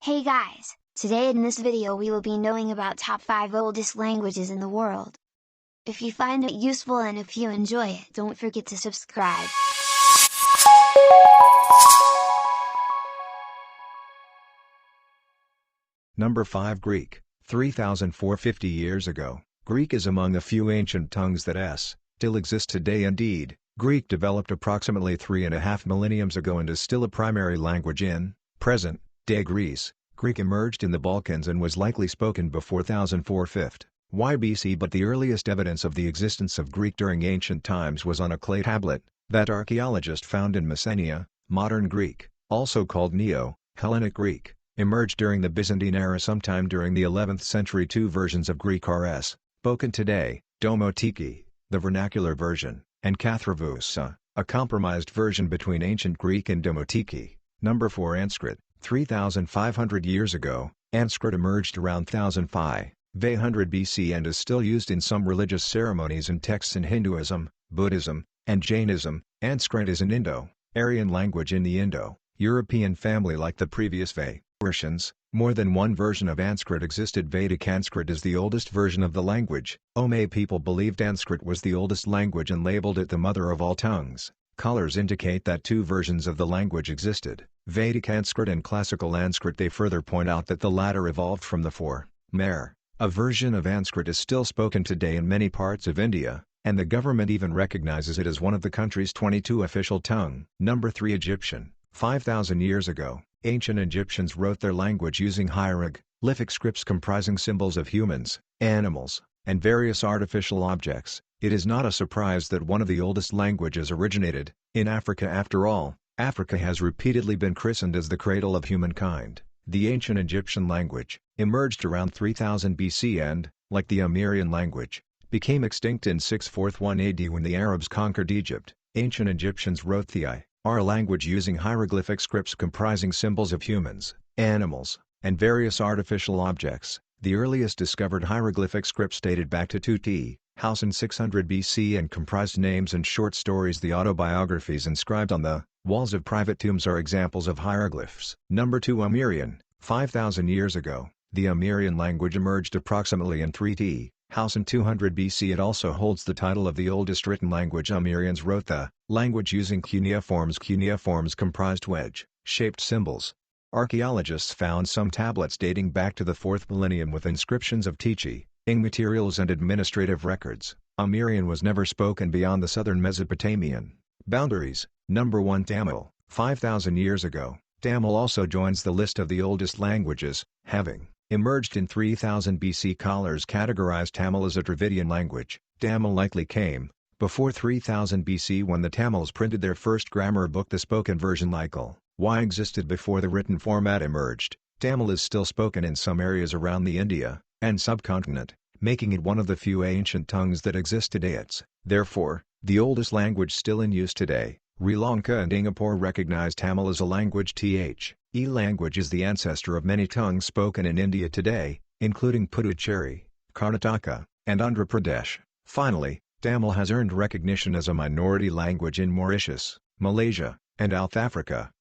Hey guys, today in this video we will be knowing about top 5 oldest languages in the world. If you find it useful and if you enjoy it, don't forget to subscribe. Number 5 Greek, 3,450 years ago. Greek is among the few ancient tongues that still exist today. Indeed, Greek developed approximately 3.5 millenniums ago and is still a primary language in present-day Greece. Greek emerged in the Balkans and was likely spoken before 1004 BC, but the earliest evidence of the existence of Greek during ancient times was on a clay tablet that archaeologists found in Messenia. Modern Greek, also called Neo-Hellenic Greek, emerged during the Byzantine era sometime during the 11th century. Two versions of Greek are spoken today: Domotiki, the vernacular version, and Kathrivousa, a compromised version between ancient Greek and Domotiki. Number 4 Sanskrit, 3,500 years ago. Sanskrit emerged around 1500 BC and is still used in some religious ceremonies and texts in Hinduism, Buddhism, and Jainism. Sanskrit is an Indo-Aryan language in the Indo-European family. Like the previous Versions, more than one version of Sanskrit existed. Vedic Sanskrit is the oldest version of the language. Ogham people believed Sanskrit was the oldest language and labeled it the mother of all tongues. Colors indicate that two versions of the language existed, Vedic Sanskrit and Classical Sanskrit. They further point out that the latter evolved from the former. A version of Sanskrit is still spoken today in many parts of India, and the government even recognizes it as one of the country's 22 official tongues. Number 3 Egyptian, 5,000 years ago. Ancient Egyptians wrote their language using hieroglyphic scripts comprising symbols of humans, animals, and various artificial objects. It is not a surprise that one of the oldest languages originated in Africa. After all, Africa has repeatedly been christened as the cradle of humankind. The ancient Egyptian language emerged around 3000 BC and, like the Amerindian language, became extinct in 641 AD when the Arabs conquered Egypt. Ancient Egyptians wrote the language using hieroglyphic scripts comprising symbols of humans, animals, and various artificial objects. The earliest discovered hieroglyphic scripts dated back to Tuti House in 600 BC and comprised names and short stories. The autobiographies inscribed on the walls of private tombs are examples of hieroglyphs. Number 2 Amerindian, 5,000 years ago. The Amerindian language emerged approximately in 3T House in 200 BC. It also holds the title of the oldest written language. Amerindians wrote the language using cuneiforms. Cuneiforms comprised wedge-shaped symbols. Archaeologists found some tablets dating back to the 4th millennium with inscriptions of teaching materials and administrative records. Amerindian was never spoken beyond the southern Mesopotamian boundaries. Number 1 Tamil, 5,000 years ago. Tamil also joins the list of the oldest languages, having emerged in 3000 BC. Scholars categorized Tamil as a Dravidian language. Tamil likely came before 3000 BC when the Tamils printed their first grammar book. The spoken version Y existed before the written format emerged. Tamil is still spoken in some areas around the India and subcontinent, making it one of the few ancient tongues that exist today. It's, therefore, the oldest language still in use today. Sri Lanka and Singapore recognize Tamil as a language. Language is the ancestor of many tongues spoken in India today, including Puducherry, Karnataka, and Andhra Pradesh. Finally, Tamil has earned recognition as a minority language in Mauritius, Malaysia, and South Africa.